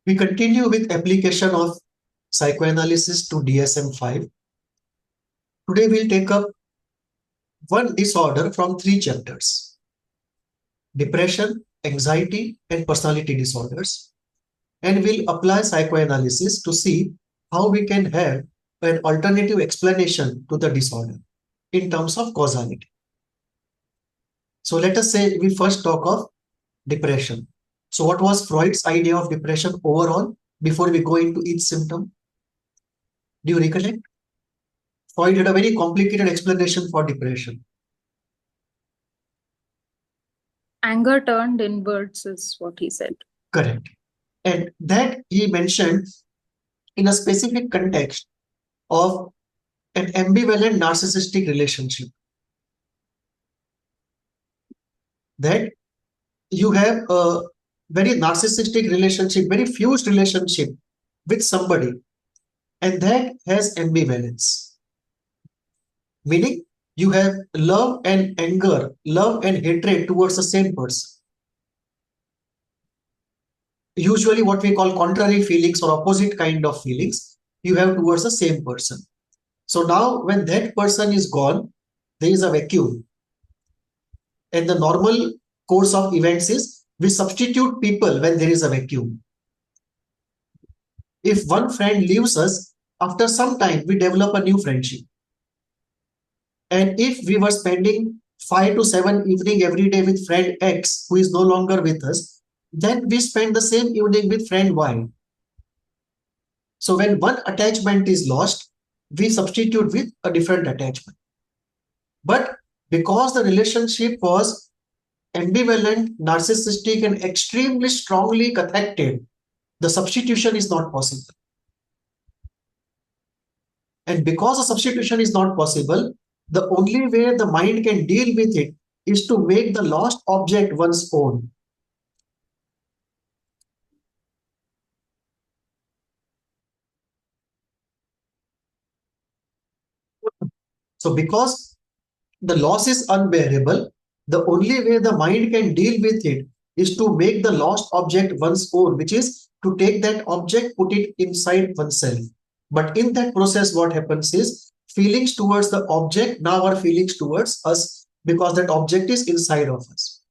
We continue with application of psychoanalysis to DSM-5. Today we'll take up one disorder from 3 chapters: depression, anxiety, and personality disorders. And we'll apply psychoanalysis to see how we can have an alternative explanation to the disorder in terms of causality. So let us say we first talk of depression. So what was Freud's idea of depression overall before we go into each symptom? Do you recollect? Freud had a very complicated explanation for depression. Anger turned inwards is what he said. Correct. And that he mentioned in a specific context of an ambivalent narcissistic relationship. That you have a very narcissistic relationship, very fused relationship with somebody, and that has ambivalence. Meaning you have love and anger, love and hatred towards the same person. Usually what we call contrary feelings or opposite kind of feelings you have towards the same person. So now when that person is gone, there is a vacuum. And the normal course of events is we substitute people when there is a vacuum. If one friend leaves us, after some time we develop a new friendship. And if we were spending 5 to 7 evening every day with friend X who is no longer with us, then we spend the same evening with friend Y. So when one attachment is lost, we substitute with a different attachment. But because the relationship was ambivalent, narcissistic, and extremely strongly connected, the substitution is not possible. And because the substitution is not possible, the only way the mind can deal with it is to make the lost object one's own. So because the loss is unbearable, the only way the mind can deal with it is to make the lost object one's own, which is to take that object, put it inside oneself. But in that process, what happens is feelings towards the object now are feelings towards us because that object is inside of us.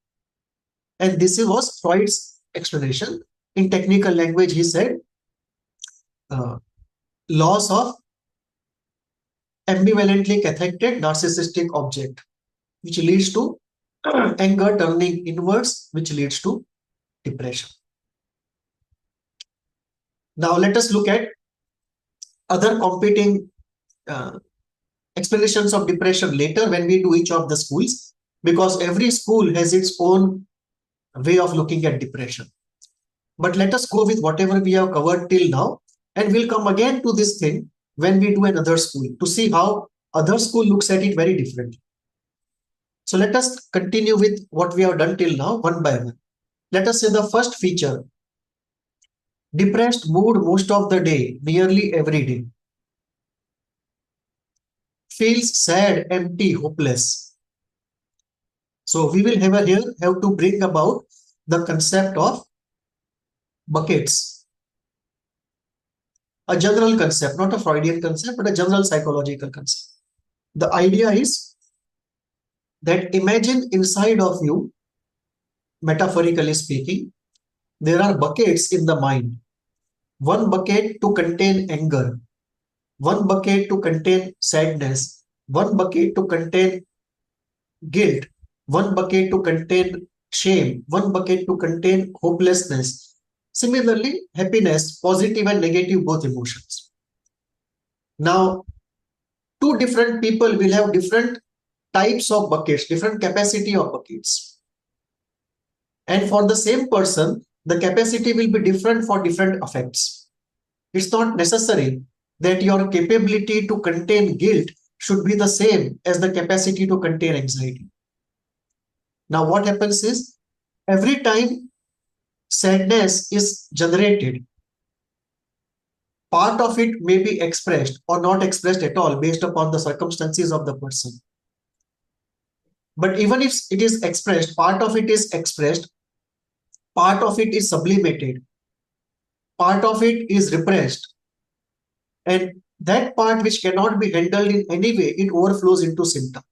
And this was Freud's explanation. In technical language, he said, loss of ambivalently cathected narcissistic object, which leads to anger turning inwards, which leads to depression. Now let us look at other competing explanations of depression later when we do each of the schools, because every school has its own way of looking at depression. But let us go with whatever we have covered till now, and we'll come again to this thing when we do another school to see how other school looks at it very differently. So let us continue with what we have done till now, one by one. Let us say the first feature: depressed mood most of the day, nearly every day. Feels sad, empty, hopeless. So we will have to bring about the concept of buckets. A general concept, not a Freudian concept, but a general psychological concept. The idea is that imagine inside of you, metaphorically speaking, there are buckets in the mind. One bucket to contain anger, one bucket to contain sadness, one bucket to contain guilt, one bucket to contain shame, one bucket to contain hopelessness. Similarly, happiness, positive and negative, both emotions. Now, two different people will have different types of buckets, different capacity of buckets. And for the same person, the capacity will be different for different affects. It's not necessary that your capability to contain guilt should be the same as the capacity to contain anxiety. Now, what happens is every time sadness is generated, part of it may be expressed or not expressed at all based upon the circumstances of the person. But even if it is expressed, part of it is expressed, part of it is sublimated, part of it is repressed, and that part which cannot be handled in any way, it overflows into symptom.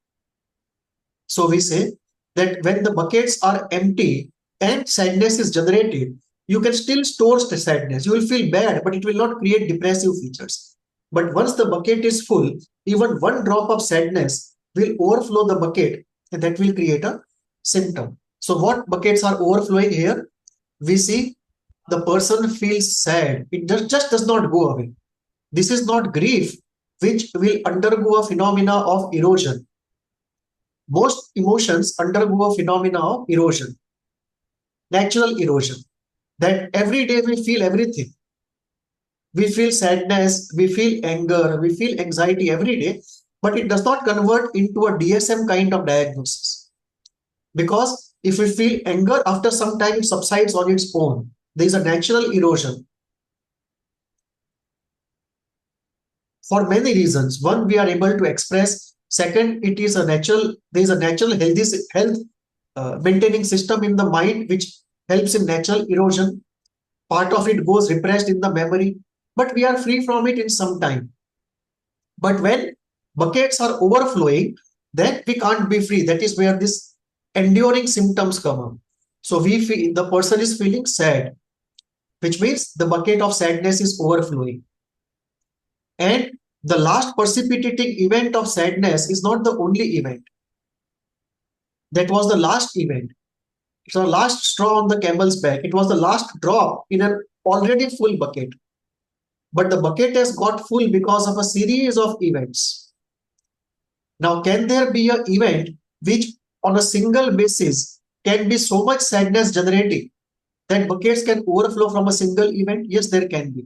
So we say that when the buckets are empty and sadness is generated, you can still store the sadness. You will feel bad, but it will not create depressive features. But once the bucket is full, even one drop of sadness will overflow the bucket, and that will create a symptom. So what buckets are overflowing here? We see the person feels sad. It just does not go away. This is not grief, which will undergo a phenomena of erosion. Most emotions undergo a phenomena of erosion, natural erosion, that every day we feel everything. We feel sadness, we feel anger, we feel anxiety every day, but it does not convert into a DSM kind of diagnosis. Because if we feel anger, after some time it subsides on its own. There is a natural erosion. For many reasons. One, we are able to express. Second, it is a natural, there is a natural health maintaining system in the mind which helps in natural erosion. Part of it goes repressed in the memory, but we are free from it in some time. But when buckets are overflowing, then we can't be free. That is where this enduring symptoms come up. So we feel the person is feeling sad, which means the bucket of sadness is overflowing. And the last precipitating event of sadness is not the only event. That was the last event. It's the last straw on the camel's back. It was the last drop in an already full bucket. But the bucket has got full because of a series of events. Now, can there be an event which on a single basis can be so much sadness generating that buckets can overflow from a single event? Yes, there can be.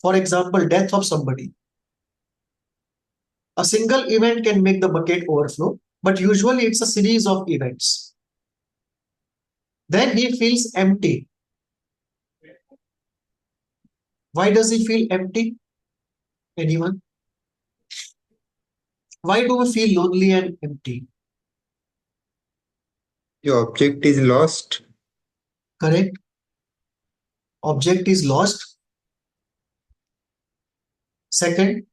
For example, death of somebody. A single event can make the bucket overflow, but usually it's a series of events. Then he feels empty. Why does he feel empty? Anyone? Why do we feel lonely and empty? Your object is lost. Correct. Object is lost. Second,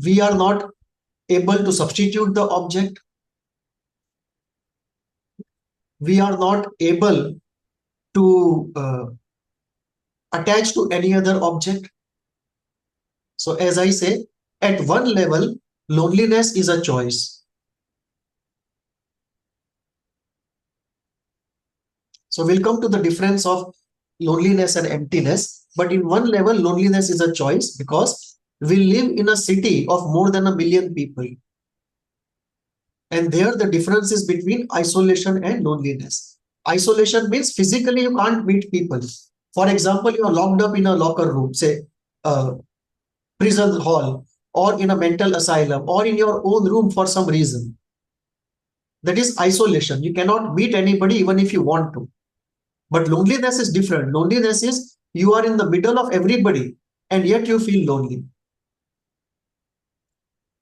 we are not able to substitute the object. We are not able to attach to any other object. So as I say, at one level, loneliness is a choice. So we'll come to the difference of loneliness and emptiness. But in one level, loneliness is a choice because we live in a city of more than 1 million people. And there the difference is between isolation and loneliness. Isolation means physically you can't meet people. For example, you are locked up in a locker room, say prison hall, or in a mental asylum, or in your own room for some reason. That is isolation. You cannot meet anybody even if you want to. But loneliness is different. Loneliness is you are in the middle of everybody and yet you feel lonely.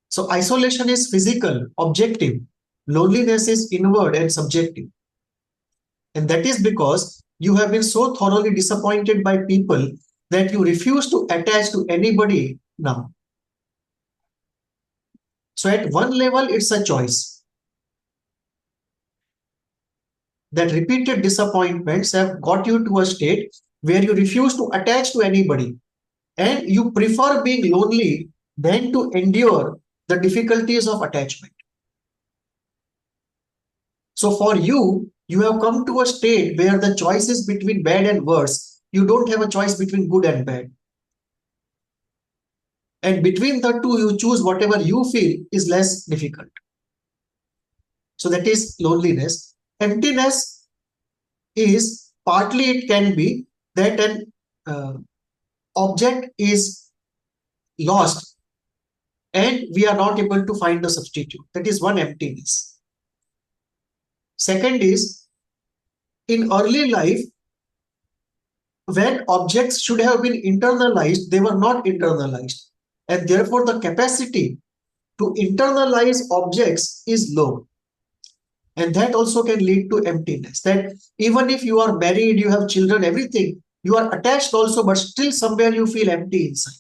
So isolation is physical, objective. Loneliness is inward and subjective. And that is because you have been so thoroughly disappointed by people that you refuse to attach to anybody now. So at one level, it's a choice. That repeated disappointments have got you to a state where you refuse to attach to anybody. And you prefer being lonely than to endure the difficulties of attachment. So for you, you have come to a state where the choice is between bad and worse. You don't have a choice between good and bad. And between the two, you choose whatever you feel is less difficult. So that is loneliness. Emptiness is partly it can be that an object is lost and we are not able to find a substitute. That is one emptiness. Second is, in early life, when objects should have been internalized, they were not internalized. And therefore, the capacity to internalize objects is low. And that also can lead to emptiness. That even if you are married, you have children, everything, You are attached also, but still somewhere you feel empty inside.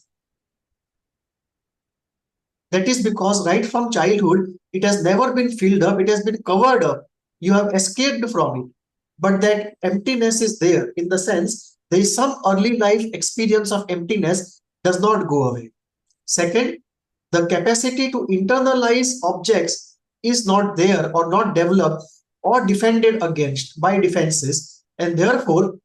That is because right from childhood, it has never been filled up, it has been covered up. You have escaped from it. But that emptiness is there in the sense there is some early life experience of emptiness does not go away. Second, the capacity to internalize objects is not there or not developed or defended against by defenses, and therefore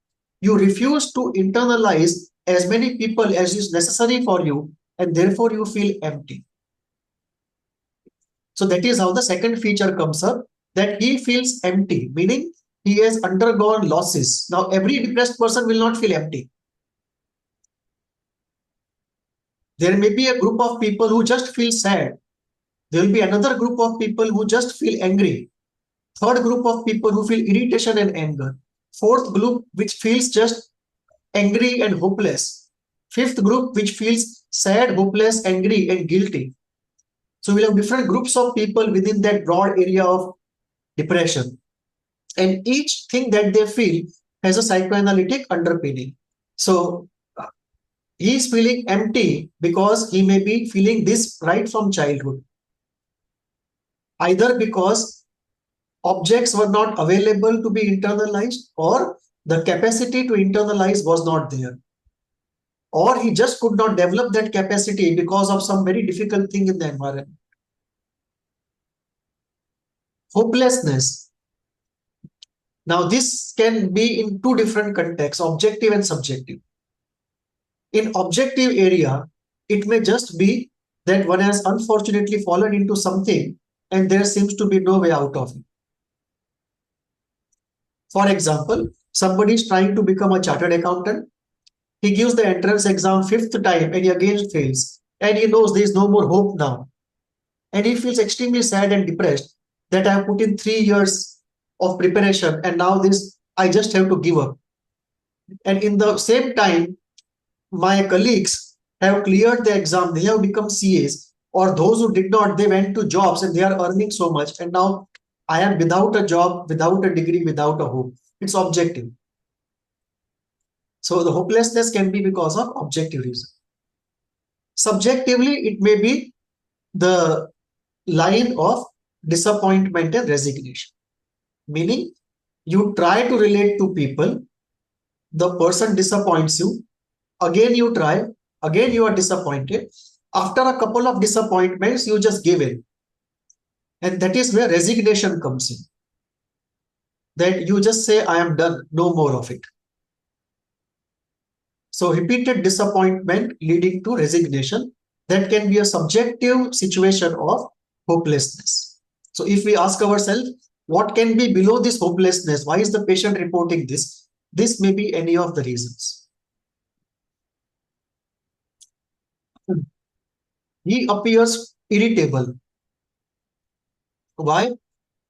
you refuse to internalize as many people as is necessary for you, and therefore you feel empty. So that is how the second feature comes up, that he feels empty, meaning he has undergone losses. Now, every depressed person will not feel empty. There may be a group of people who just feel sad. There will be another group of people who just feel angry. Third group of people who feel irritation and anger. Fourth group which feels just angry and hopeless. Fifth group which feels sad, hopeless, angry and guilty. So we'll have different groups of people within that broad area of depression. And each thing that they feel has a psychoanalytic underpinning. So he is feeling empty because he may be feeling this right from childhood. Either because objects were not available to be internalized, or the capacity to internalize was not there. Or he just could not develop that capacity because of some very difficult thing in the environment. Hopelessness. Now, this can be in two different contexts, objective and subjective. In objective area, it may just be that one has unfortunately fallen into something and there seems to be no way out of it. For example, somebody is trying to become a chartered accountant. He gives the entrance exam fifth time and he again fails. And he knows there is no more hope now. And he feels extremely sad and depressed that I have put in 3 years of preparation and now I just have to give up. And in the same time, my colleagues have cleared the exam, they have become CAs, or those who did not, they went to jobs and they are earning so much. And now I am without a job, without a degree, without a hope. It's objective. So the hopelessness can be because of objective reason. Subjectively, it may be the line of disappointment and resignation. Meaning, you try to relate to people, the person disappoints you, again you try, again you are disappointed. After a couple of disappointments, you just give in. And that is where resignation comes in. That you just say, I am done, no more of it. So repeated disappointment leading to resignation, that can be a subjective situation of hopelessness. So if we ask ourselves, what can be below this hopelessness? Why is the patient reporting this? This may be any of the reasons. He appears irritable. Why?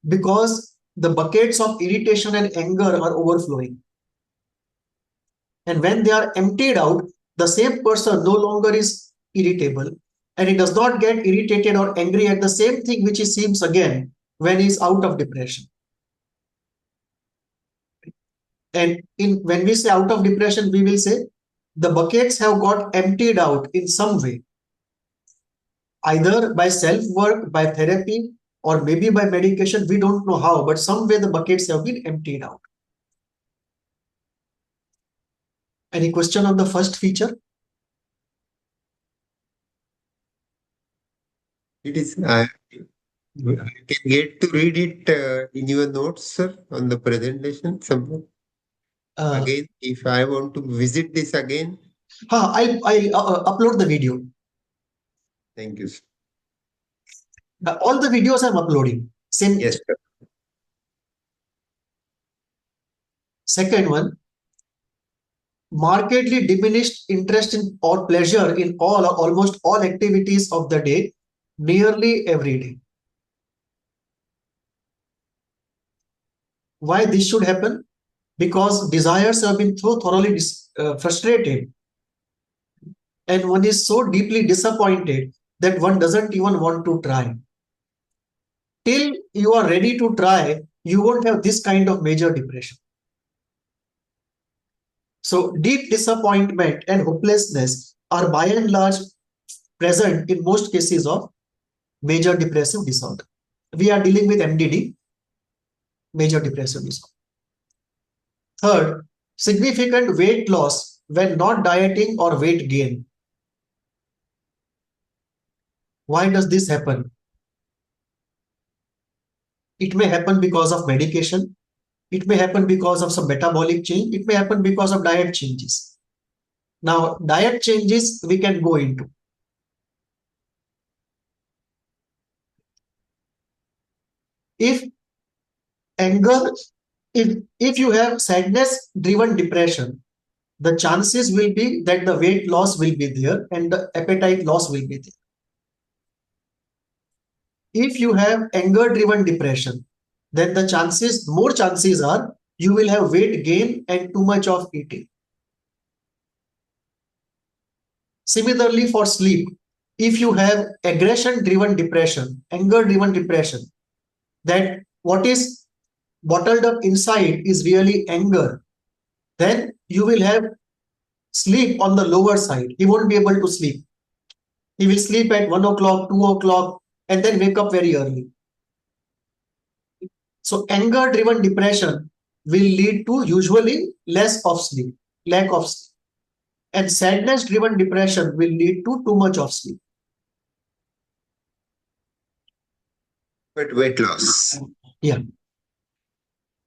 Because the buckets of irritation and anger are overflowing. And when they are emptied out, the same person no longer is irritable, and he does not get irritated or angry at the same thing which he seems again when he is out of depression. And when we say out of depression, we will say the buckets have got emptied out in some way, either by self-work, by therapy, or maybe by medication. We don't know how, but some way the buckets have been emptied out. Any question on the first feature? It is, I can get to read it in your notes, sir, on the presentation somehow. Again, if I want to visit this again. I'll upload the video. Thank you, sir. All the videos I'm uploading. Same. Yes, sir. Second one, markedly diminished interest in or pleasure in all or almost all activities of the day, nearly every day. Why this should happen? Because desires have been so thoroughly frustrated, and one is so deeply disappointed that one doesn't even want to try. Till you are ready to try, you won't have this kind of major depression. So deep disappointment and hopelessness are by and large present in most cases of major depressive disorder. We are dealing with MDD, major depressive disorder. Third, significant weight loss when not dieting or weight gain. Why does this happen? It may happen because of medication. It may happen because of some metabolic change. It may happen because of diet changes. Now, diet changes we can go into. If anger, if you have sadness driven depression, the chances will be that the weight loss will be there and the appetite loss will be there. If you have anger driven depression, then the more chances are you will have weight gain and too much of eating. Similarly, for sleep, if you have aggression driven depression, anger driven depression, that what is bottled up inside is really anger, then you will have sleep on the lower side. He won't be able to sleep. He will sleep at 1 o'clock, 2 o'clock, and then wake up very early. So anger driven depression will lead to usually less of sleep, lack of sleep. And sadness driven depression will lead to too much of sleep. But weight loss. Yeah.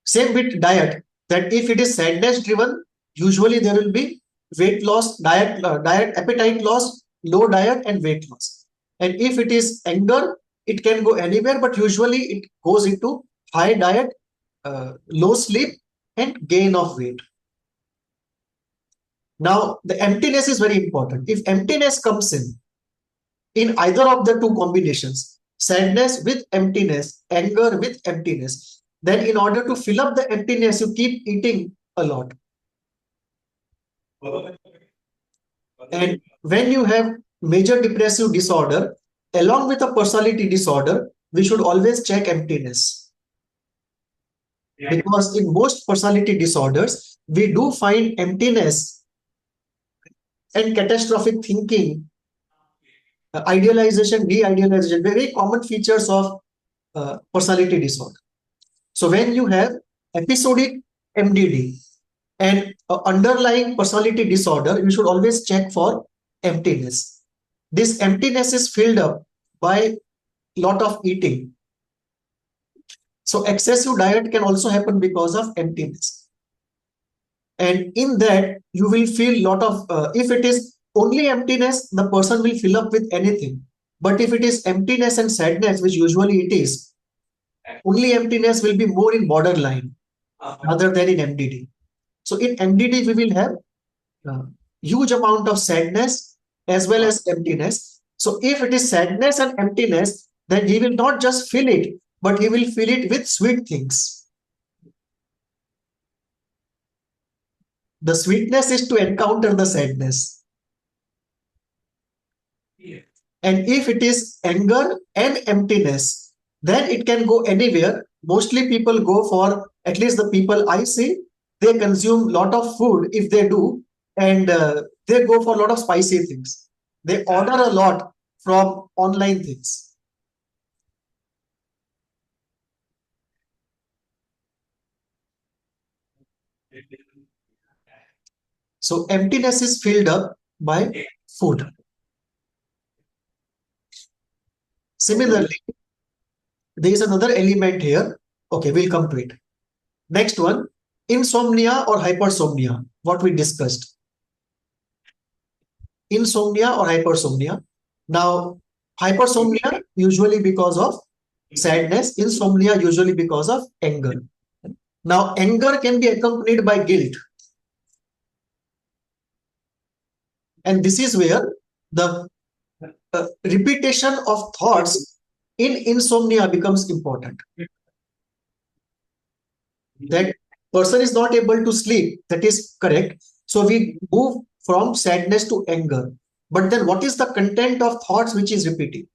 Same with diet, that if it is sadness driven, usually there will be weight loss, diet, appetite loss, low diet and weight loss. And if it is anger, it can go anywhere, but usually it goes into high diet, low sleep and gain of weight. Now, the emptiness is very important. If emptiness comes in either of the two combinations, sadness with emptiness, anger with emptiness, then in order to fill up the emptiness, you keep eating a lot. And when you have major depressive disorder, along with a personality disorder, we should always check emptiness. Because in most personality disorders, we do find emptiness and catastrophic thinking, idealization, de-idealization, very common features of personality disorder. So when you have episodic MDD and underlying personality disorder, you should always check for emptiness. This emptiness is filled up by lot of eating. So excessive diet can also happen because of emptiness. And in that, you will feel lot of, if it is only emptiness, the person will fill up with anything. But if it is emptiness and sadness, which usually it is, only emptiness will be more in borderline rather than in MDD. So in MDD, we will have a huge amount of sadness as well as emptiness. So if it is sadness and emptiness, then he will not just fill it, but he will fill it with sweet things. The sweetness is to encounter the sadness. And if it is anger and emptiness, then it can go anywhere. Mostly people go for, at least the people I see, they consume a lot of food if they do, and they go for a lot of spicy things. They order a lot from online things. So emptiness is filled up by food. Similarly, there is another element here. Okay, we'll come to it. Next one, insomnia or hypersomnia, what we discussed. Insomnia or hypersomnia. Now, hypersomnia usually because of sadness, insomnia usually because of anger. Now, anger can be accompanied by guilt. And this is where the repetition of thoughts in insomnia becomes important. That person is not able to sleep, that is correct. So we move from sadness to anger. But then what is the content of thoughts which is repeated?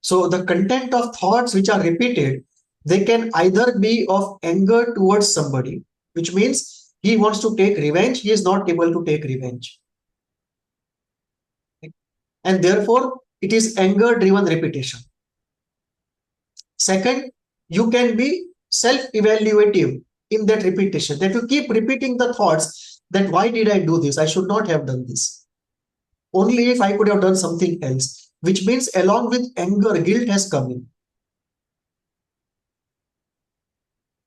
So the content of thoughts which are repeated, they can either be of anger towards somebody, which means he wants to take revenge, he is not able to take revenge. And therefore, it is anger-driven repetition. Second, you can be self-evaluative in that repetition, that you keep repeating the thoughts that why did I do this? I should not have done this. Only if I could have done something else, which means along with anger, guilt has come in.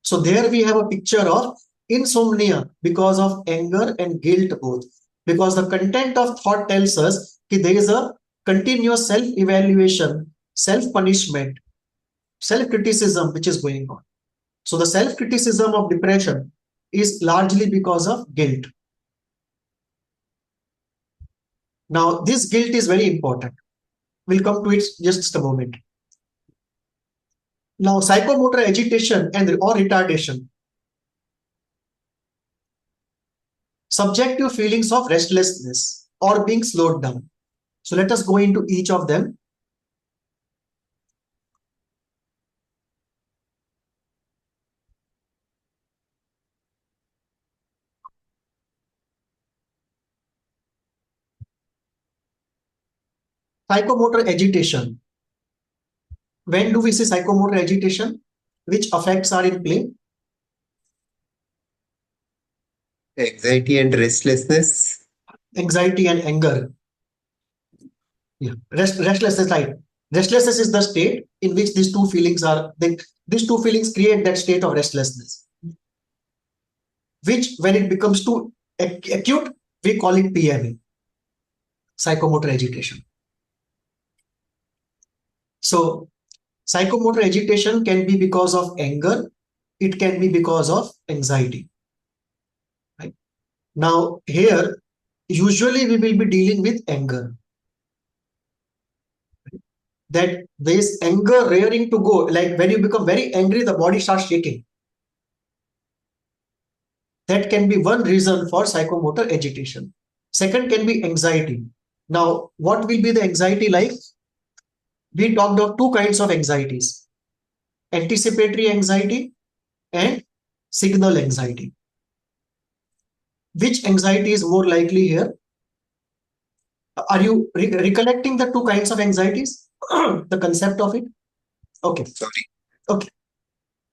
So there we have a picture of insomnia because of anger and guilt both. Because the content of thought tells us that there is a continuous self-evaluation, self-punishment, self-criticism which is going on. So the self-criticism of depression is largely because of guilt. Now, this guilt is very important. We'll come to it just a moment. Now, psychomotor agitation and or retardation. Subjective feelings of restlessness or being slowed down. So let us go into each of them. Psychomotor agitation. When do we see psychomotor agitation? Which affects are in play? Anxiety and restlessness. Anxiety and anger. Yeah, restlessness, right? Restlessness is the state in which these two feelings are. These two feelings create that state of restlessness, which when it becomes too acute, we call it PMA, psychomotor agitation. So psychomotor agitation can be because of anger. It can be because of anxiety. Right? Now here, usually we will be dealing with anger. That there is anger rearing to go. Like when you become very angry, the body starts shaking. That can be one reason for psychomotor agitation. Second can be anxiety. Now, what will be the anxiety like? We talked of two kinds of anxieties: anticipatory anxiety and signal anxiety. Which anxiety is more likely here? Are you recollecting the two kinds of anxieties? The concept of it? Okay. Sorry. Okay.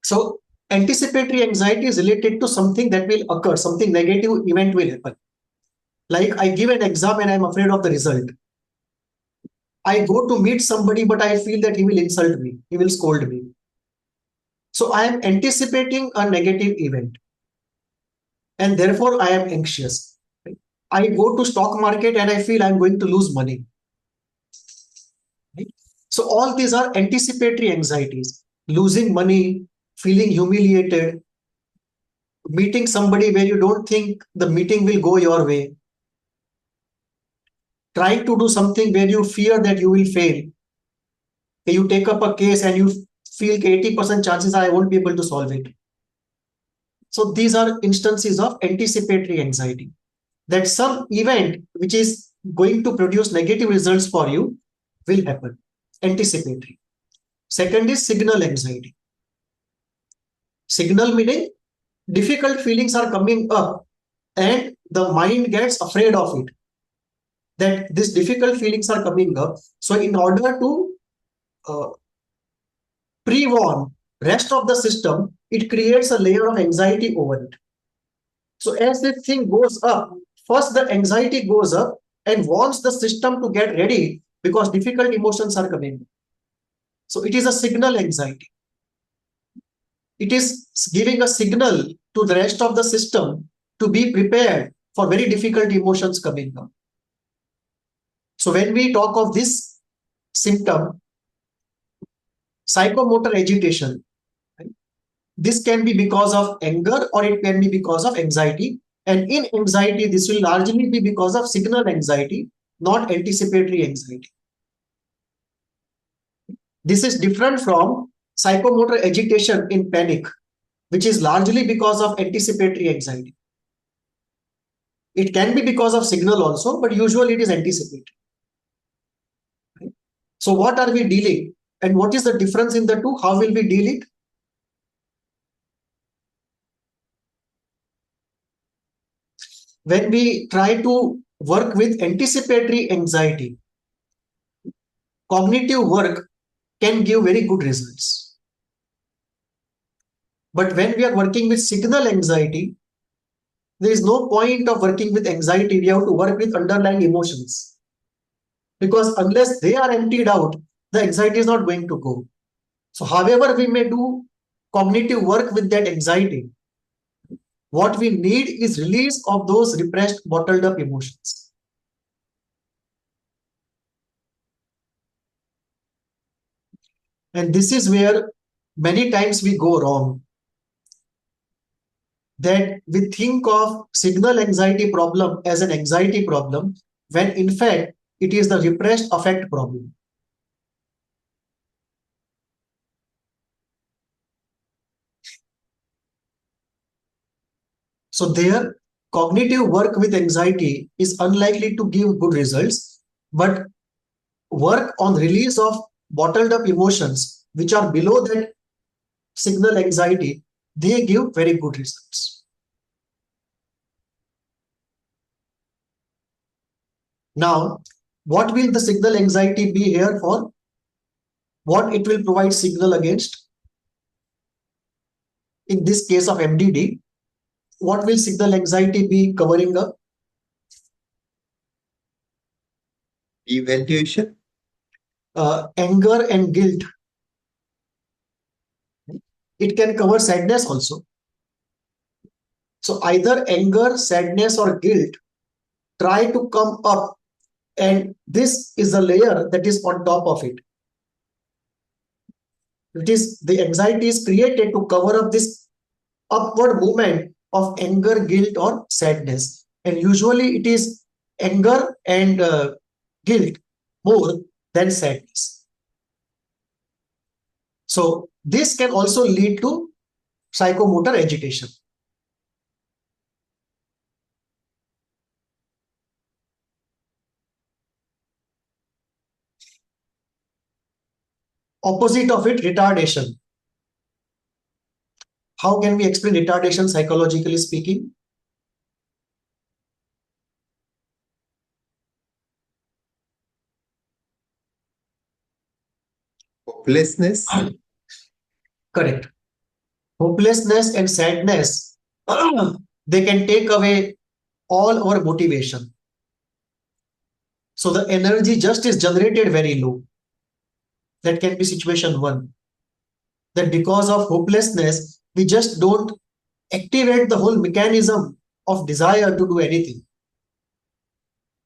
So anticipatory anxiety is related to something that will occur, something negative event will happen. Like I give an exam and I'm afraid of the result. I go to meet somebody, but I feel that he will insult me, he will scold me. So I am anticipating a negative event and therefore I am anxious. I go to stock market and I feel I'm going to lose money. Right? So all these are anticipatory anxieties: losing money, feeling humiliated, meeting somebody where you don't think the meeting will go your way, trying to do something where you fear that you will fail. You take up a case and you feel 80% chances I won't be able to solve it. So these are instances of anticipatory anxiety, that some event which is going to produce negative results for you will happen. Anticipatory. Second is signal anxiety. Signal meaning difficult feelings are coming up and the mind gets afraid of it, that these difficult feelings are coming up. So in order to pre-warn rest of the system, it creates a layer of anxiety over it. So as this thing goes up, first the anxiety goes up and wants the system to get ready because difficult emotions are coming. So it is a signal anxiety. It is giving a signal to the rest of the system to be prepared for very difficult emotions coming up. So when we talk of this symptom, psychomotor agitation, right? This can be because of anger or it can be because of anxiety. And in anxiety, this will largely be because of signal anxiety, not anticipatory anxiety. This is different from psychomotor agitation in panic, which is largely because of anticipatory anxiety. It can be because of signal also, but usually it is anticipatory. Right? So what are we dealing? And what is the difference in the two? How will we deal it? when we try to work with anticipatory anxiety, cognitive work can give very good results. But when we are working with signal anxiety, there is no point of working with anxiety. We have to work with underlying emotions. Because unless they are emptied out, the anxiety is not going to go. So however we may do cognitive work with that anxiety, what we need is release of those repressed, bottled up emotions. And this is where many times we go wrong. That we think of signal anxiety problem as an anxiety problem, when in fact it is the repressed affect problem. So there, cognitive work with anxiety is unlikely to give good results, but work on release of bottled up emotions, which are below that signal anxiety, they give very good results. Now, what will the signal anxiety be here for? What it will provide signal against? In this case of MDD, what will signal anxiety be covering up? Evaluation. Anger and guilt. It can cover sadness also. So either anger, sadness, or guilt try to come up, and this is a layer that is on top of it. It is the anxiety is created to cover up this upward movement of anger, guilt, or sadness. And usually it is anger and guilt more than sadness. So this can also lead to psychomotor agitation. Opposite of it, retardation. How can we explain retardation psychologically speaking? Hopelessness. Correct. Hopelessness and sadness, they can take away all our motivation. So the energy just is generated very low. That can be situation one. That because of hopelessness, we just don't activate the whole mechanism of desire to do anything.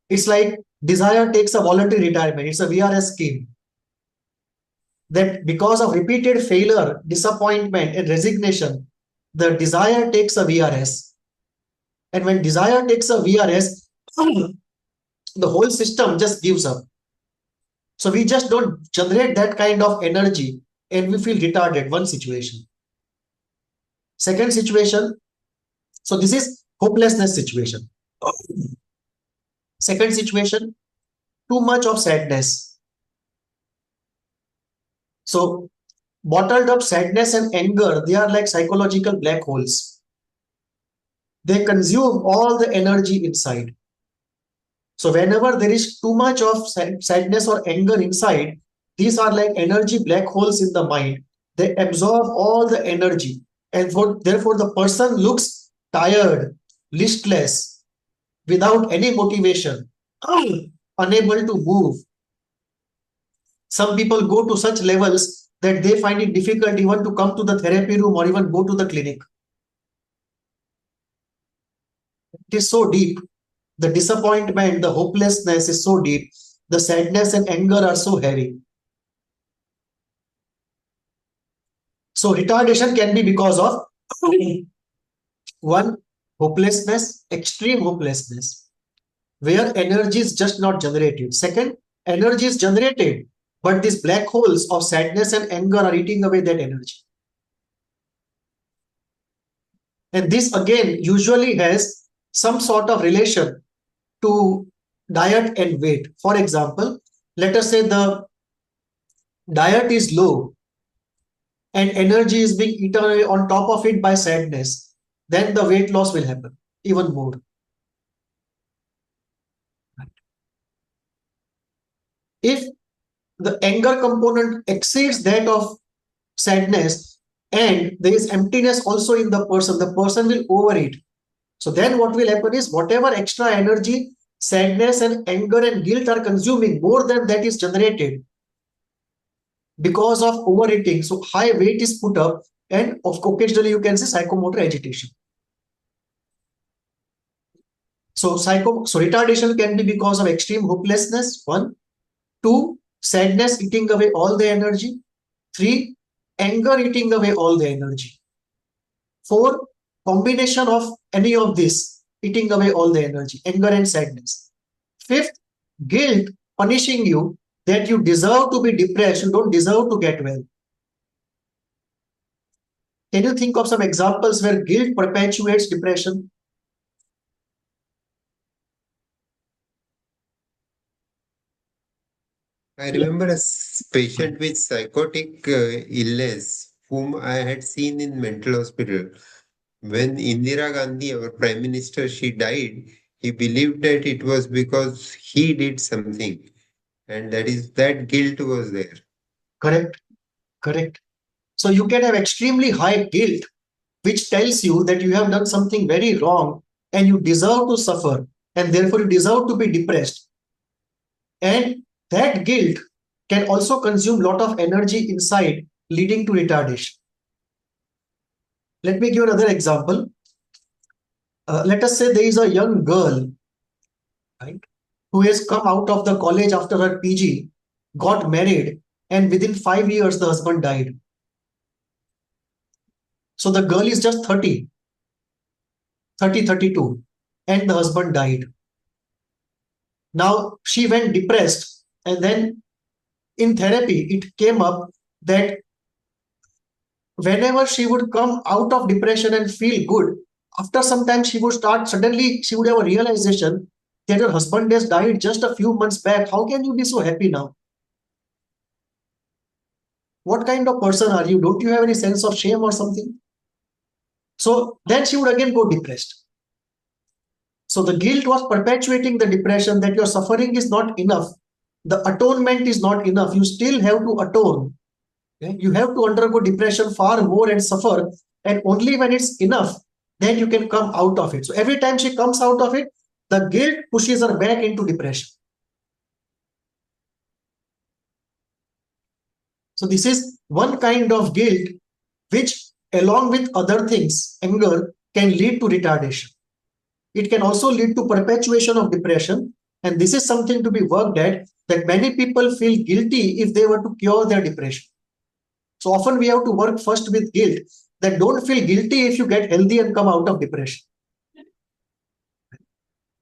It's like desire takes a voluntary retirement. It's a VRS scheme. That because of repeated failure, disappointment, and resignation, the desire takes a VRS. And when desire takes a VRS, the whole system just gives up. So we just don't generate that kind of energy and we feel retarded. One situation. Second situation. So this is hopelessness situation. Second situation, too much of sadness. So bottled up sadness and anger, they are like psychological black holes. They consume all the energy inside. So whenever there is too much of sadness or anger inside, these are like energy black holes in the mind. They absorb all the energy, and therefore the person looks tired, listless, without any motivation, unable to move. Some people go to such levels that they find it difficult even to come to the therapy room or even go to the clinic. It is so deep. The disappointment, the hopelessness is so deep. The sadness and anger are so heavy. So retardation can be because of one, hopelessness, extreme hopelessness, where energy is just not generated. Second, energy is generated, but these black holes of sadness and anger are eating away that energy. And this again usually has some sort of relation to diet and weight. For example, let us say the diet is low and energy is being eaten away on top of it by sadness, then the weight loss will happen even more. If the anger component exceeds that of sadness and there is emptiness also in the person will overeat. So then what will happen is whatever extra energy sadness and anger and guilt are consuming, more than that is generated because of overeating. So high weight is put up, and occasionally you can see psychomotor agitation. So retardation can be because of extreme hopelessness, 1. 2, sadness eating away all the energy. 3, anger eating away all the energy. 4, combination of any of this eating away all the energy, anger and sadness. 5th, guilt punishing you that you deserve to be depressed, you don't deserve to get well. Can you think of some examples where guilt perpetuates depression? I remember a patient with psychotic illness whom I had seen in mental hospital. When Indira Gandhi, our prime minister, she died, he believed that it was because he did something, and that guilt was there. Correct. So you can have extremely high guilt, which tells you that you have done something very wrong and you deserve to suffer, and therefore you deserve to be depressed. And that guilt can also consume a lot of energy inside, leading to retardation. Let me give another example. Let us say there is a young girl, right, who has come out of the college after her PG, got married, and within 5 years the husband died. So the girl is just 32, and the husband died. Now she went depressed, and then in therapy it came up that whenever she would come out of depression and feel good, after some time she would have a realization that her husband has died just a few months back. How can you be so happy now? What kind of person are you? Don't you have any sense of shame or something? So then she would again go depressed. So the guilt was perpetuating the depression that your suffering is not enough. The atonement is not enough. You still have to atone. Okay? You have to undergo depression far more and suffer. And only when it's enough, then you can come out of it. So every time she comes out of it, the guilt pushes her back into depression. So this is one kind of guilt which, along with other things, anger, can lead to retardation. It can also lead to perpetuation of depression. And this is something to be worked at, that many people feel guilty if they were to cure their depression. So often we have to work first with guilt, that don't feel guilty if you get healthy and come out of depression.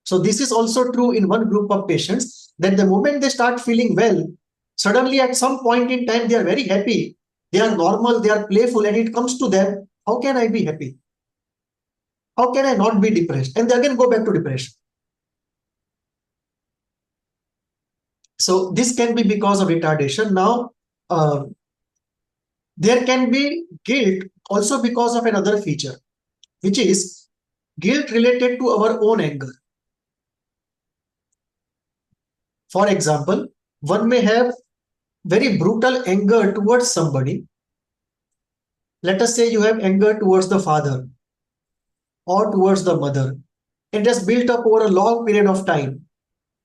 So this is also true in one group of patients, that the moment they start feeling well, suddenly at some point in time, they are very happy. They are normal, they are playful, and it comes to them, how can I be happy? How can I not be depressed? And they again go back to depression. So this can be because of retardation. Now, there can be guilt also because of another feature, which is guilt related to our own anger. For example, one may have very brutal anger towards somebody. Let us say you have anger towards the father or towards the mother. It has built up over a long period of time.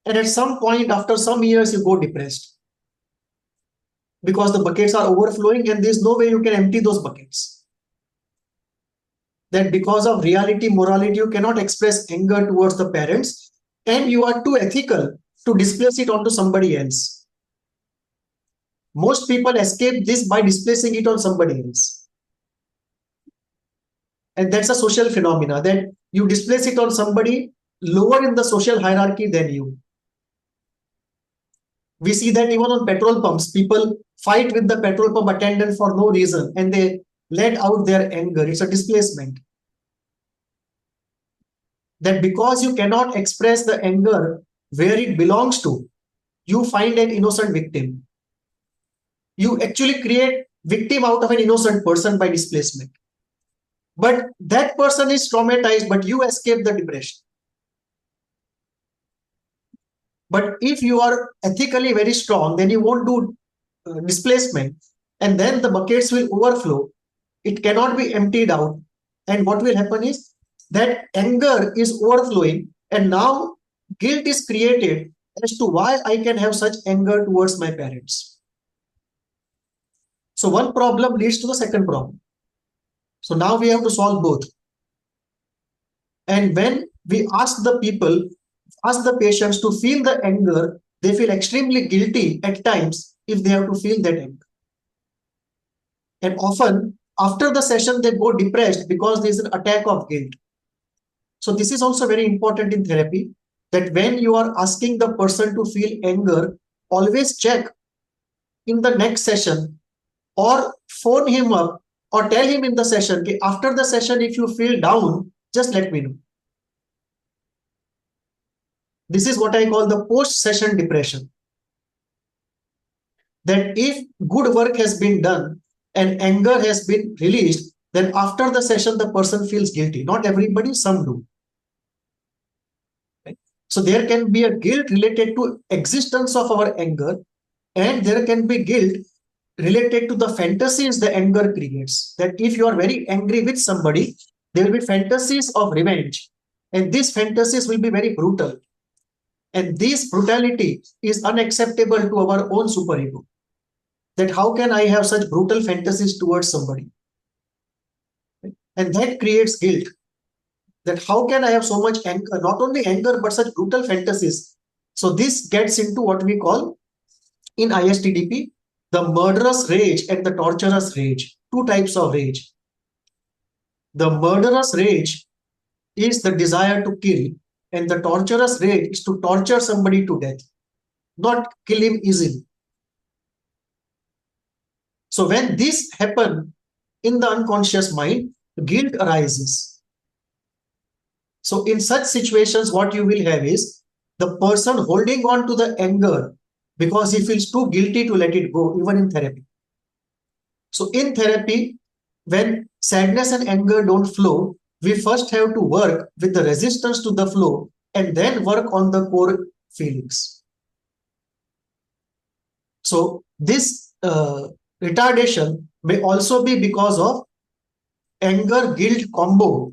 And at some point, after some years, you go depressed because the buckets are overflowing and there's no way you can empty those buckets. That because of reality, morality, you cannot express anger towards the parents, and you are too ethical to displace it onto somebody else. Most people escape this by displacing it on somebody else. And that's a social phenomena, that you displace it on somebody lower in the social hierarchy than you. We see that even on petrol pumps, people fight with the petrol pump attendant for no reason, and they let out their anger. It's a displacement. That because you cannot express the anger where it belongs to, you find an innocent victim. You actually create victim out of an innocent person by displacement. But that person is traumatized, but you escape the depression. But if you are ethically very strong, then you won't do displacement, and then the buckets will overflow. It cannot be emptied out. And what will happen is that anger is overflowing, and now guilt is created as to why I can have such anger towards my parents. So one problem leads to the second problem. So now we have to solve both. And when we ask the patients to feel the anger, they feel extremely guilty at times if they have to feel that anger. And often after the session, they go depressed because there is an attack of guilt. So this is also very important in therapy, that when you are asking the person to feel anger, always check in the next session or phone him up or tell him in the session, okay, after the session, if you feel down, just let me know. This is what I call the post-session depression. That if good work has been done and anger has been released, then after the session, the person feels guilty. Not everybody, some do. Right? So there can be a guilt related to existence of our anger, and there can be guilt related to the fantasies the anger creates. That if you are very angry with somebody, there will be fantasies of revenge, and these fantasies will be very brutal. And this brutality is unacceptable to our own superego. That how can I have such brutal fantasies towards somebody? And that creates guilt. That how can I have so much anger, not only anger, but such brutal fantasies. So this gets into what we call in ISTDP, the murderous rage and the torturous rage. Two types of rage. The murderous rage is the desire to kill, and the torturous rage is to torture somebody to death, not kill him easily. So when this happens in the unconscious mind, guilt arises. So in such situations, what you will have is the person holding on to the anger because he feels too guilty to let it go, even in therapy. So in therapy, when sadness and anger don't flow, we first have to work with the resistance to the flow and then work on the core feelings. So this retardation may also be because of anger guilt combo,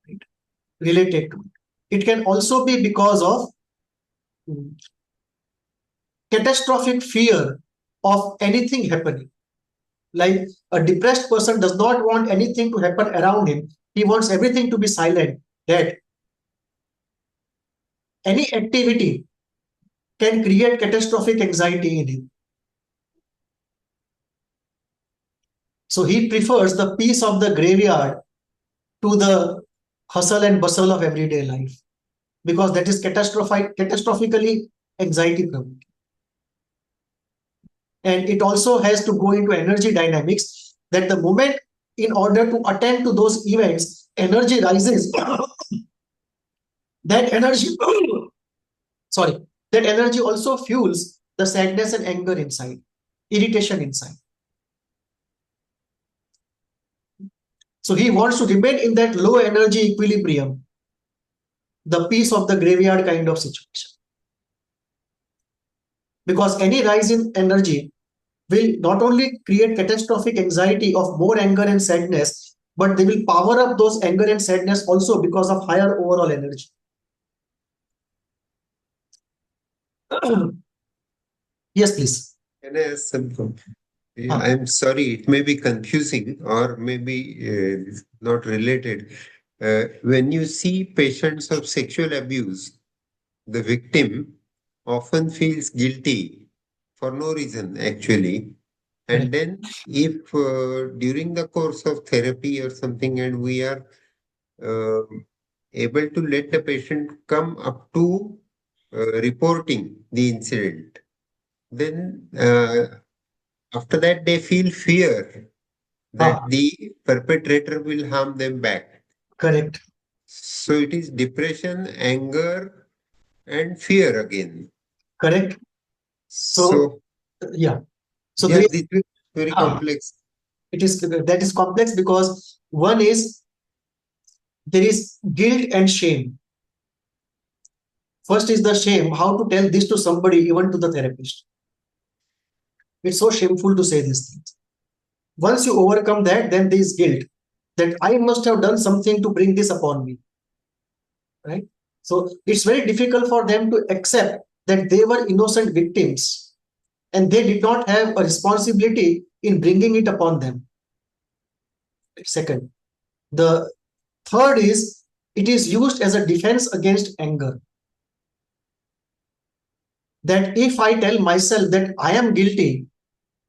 right, related to it. It can also be because of catastrophic fear of anything happening. Like a depressed person does not want anything to happen around him. He wants everything to be silent, dead. Any activity can create catastrophic anxiety in him. So he prefers the peace of the graveyard to the hustle and bustle of everyday life, because that is catastrophically anxiety provoking. And it also has to go into energy dynamics, that the moment in order to attend to those events, energy rises. That energy, that energy also fuels the sadness and anger inside, irritation inside. So he wants to remain in that low energy equilibrium, the peace of the graveyard kind of situation. Because any rise in energy will not only create catastrophic anxiety of more anger and sadness, but they will power up those anger and sadness also because of higher overall energy. Yes, please. Can I ask something? I'm sorry, it may be confusing or maybe not related. When you see patients of sexual abuse, the victim often feels guilty for no reason, actually. And then if during the course of therapy or something, and we are able to let the patient come up to reporting the incident, then after that they feel fear that the perpetrator will harm them back. Correct. So it is depression, anger, and fear again. Correct. So yeah. So yeah, this is very complex. It is, that is complex because one is there is guilt and shame. First is the shame, how to tell this to somebody, even to the therapist. It's so shameful to say these things. Once you overcome that, then there is guilt that I must have done something to bring this upon me. Right? So it's very difficult for them to accept that they were innocent victims and they did not have a responsibility in bringing it upon them. Second. The third is, it is used as a defense against anger. That if I tell myself that I am guilty,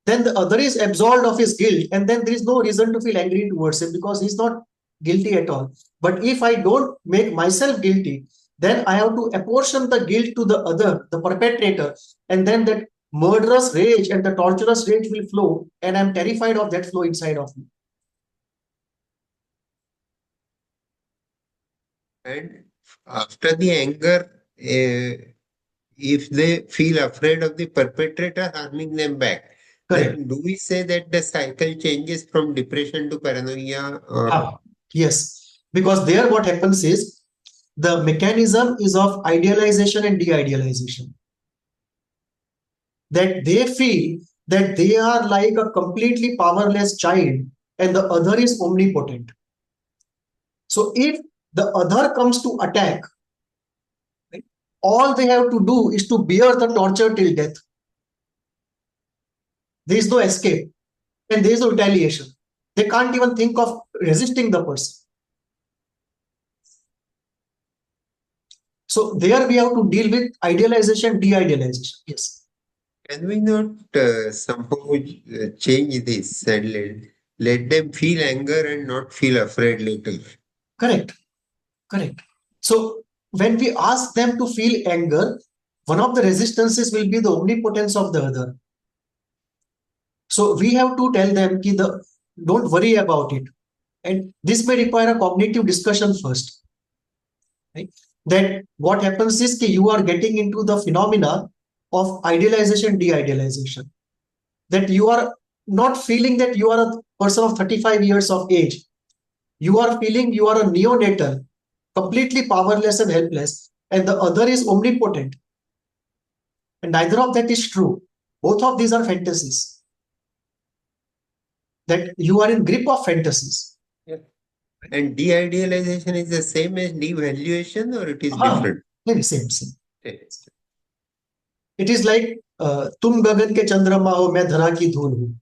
then the other is absolved of his guilt, and then there is no reason to feel angry towards him because he's not guilty at all. But if I don't make myself guilty, then I have to apportion the guilt to the other, the perpetrator, and then that murderous rage and the torturous rage will flow, and I'm terrified of that flow inside of me. And after the anger, if they feel afraid of the perpetrator harming them back, Correct. then do we say that the cycle changes from depression to paranoia? Yes, because there what happens is the mechanism is of idealization and de-idealization. That they feel that they are like a completely powerless child and the other is omnipotent. So if the other comes to attack, right, all they have to do is to bear the torture till death. There is no escape and there is no retaliation. They can't even think of resisting the person. So there we have to deal with idealization, de-idealization. Yes. Can we not somehow change this and let them feel anger and not feel afraid later? Correct. Correct. So when we ask them to feel anger, one of the resistances will be the omnipotence of the other. So we have to tell them ki don't worry about it. And this may require a cognitive discussion first. Right? That what happens is that you are getting into the phenomena of idealization, de-idealization. That you are not feeling that you are a person of 35 years of age. You are feeling you are a neonatal, completely powerless and helpless, and the other is omnipotent. And neither of that is true. Both of these are fantasies. That you are in grip of fantasies. Yeah. And de-idealization is the same as devaluation, or it is different? Same. It is like तुम गगन के चंद्रमा हो मैं धरा की धूल हूं.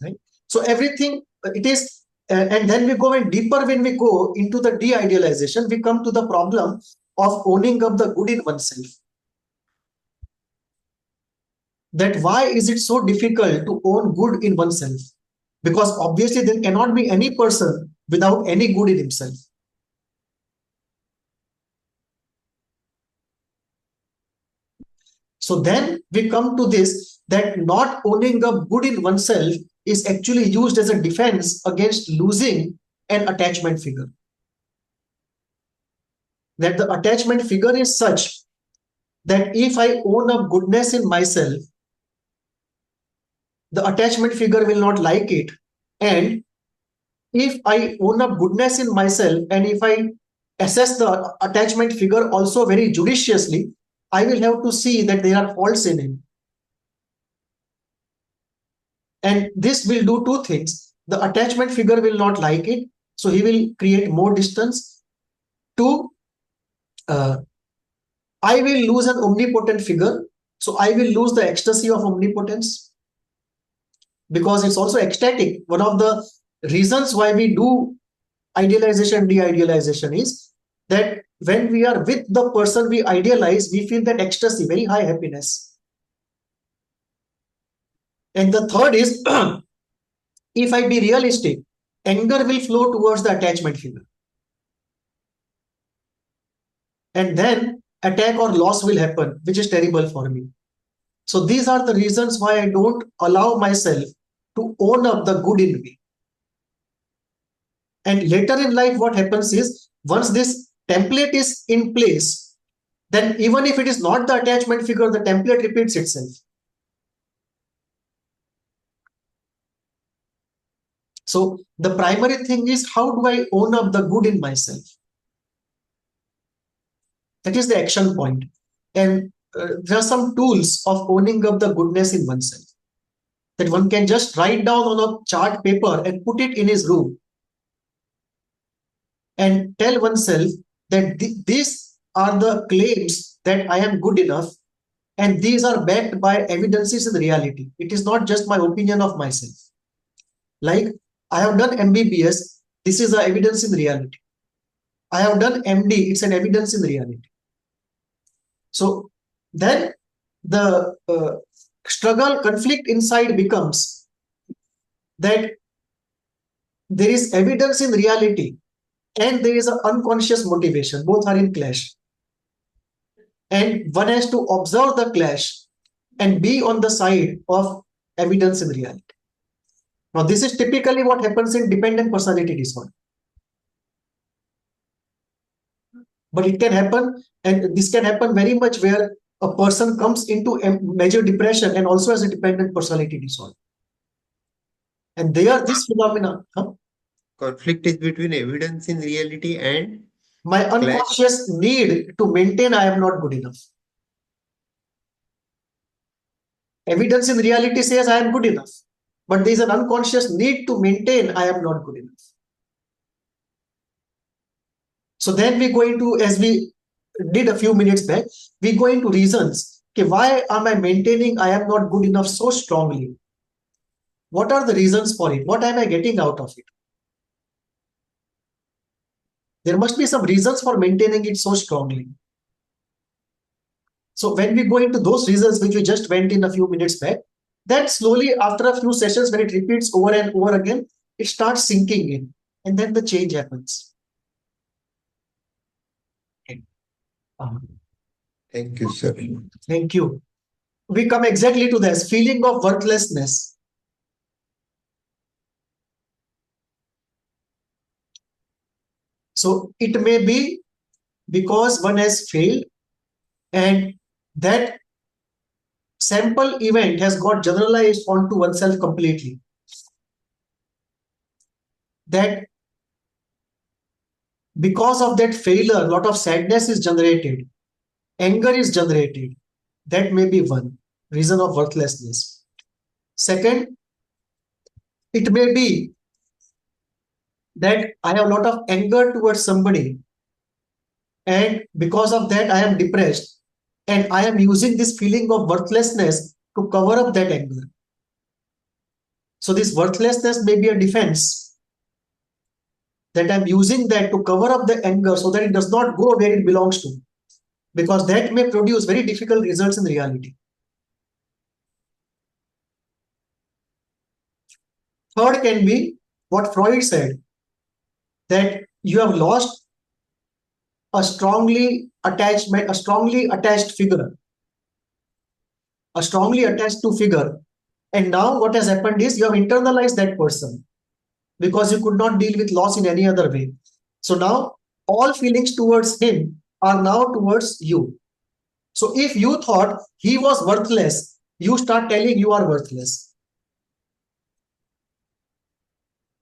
Right? So everything it is, and then we go in deeper. When we go into the de-idealization, we come to the problem of owning up the good in oneself. That why is it so difficult to own good in oneself? Because obviously there cannot be any person without any good in himself. So then we come to this, that not owning up good in oneself is actually used as a defense against losing an attachment figure. That the attachment figure is such that if I own up goodness in myself, the attachment figure will not like it. And if I own up goodness in myself, and if I assess the attachment figure also very judiciously, I will have to see that there are faults in him. And this will do two things. The attachment figure will not like it, so he will create more distance. Two, I will lose an omnipotent figure, so I will lose the ecstasy of omnipotence, because it's also ecstatic. One of the reasons why we do idealization, de-idealization is that when we are with the person we idealize, we feel that ecstasy, very high happiness. And the third is, if I be realistic, anger will flow towards the attachment figure. And then attack or loss will happen, which is terrible for me. So these are the reasons why I don't allow myself to own up the good in me. And later in life, what happens is, once this template is in place, then even if it is not the attachment figure, the template repeats itself. So the primary thing is, how do I own up the good in myself? That is the action point. And there are some tools of owning up the goodness in oneself that one can just write down on a chart paper and put it in his room and tell oneself that these are the claims that I am good enough, and these are backed by evidences in reality. It is not just my opinion of myself. Like, I have done MBBS, this is the evidence in reality. I have done MD, it's an evidence in reality. So then the struggle, conflict inside becomes that there is evidence in reality and there is an unconscious motivation. Both are in clash. And one has to observe the clash and be on the side of evidence in reality. Now, this is typically what happens in dependent personality disorder. But it can happen, and this can happen very much where a person comes into a major depression and also has a dependent personality disorder. And there, this phenomena, Conflict is between evidence in reality and my unconscious need to maintain I am not good enough. Evidence in reality says I am good enough, but there is an unconscious need to maintain I am not good enough. So then we go into, as we did a few minutes back, we go into reasons. Okay, why am I maintaining I am not good enough so strongly? What are the reasons for it? What am I getting out of it? There must be some reasons for maintaining it so strongly. So when we go into those reasons, which we just went in a few minutes back, then slowly after a few sessions, when it repeats over and over again, it starts sinking in, and then the change happens. Thank you, sir. Thank you. We come exactly to this feeling of worthlessness. So it may be because one has failed and that sample event has got generalized onto oneself completely. That because of that failure, a lot of sadness is generated, anger is generated. That may be one reason of worthlessness. Second, it may be that I have a lot of anger towards somebody, and because of that I am depressed, and I am using this feeling of worthlessness to cover up that anger. So this worthlessness may be a defense, that I'm using that to cover up the anger so that it does not go where it belongs to, because that may produce very difficult results in reality. Third can be what Freud said, that you have lost a strongly attached figure, a strongly attached to figure. And now what has happened is you have internalized that person because you could not deal with loss in any other way. So now all feelings towards him are now towards you. So if you thought he was worthless, you start telling you are worthless.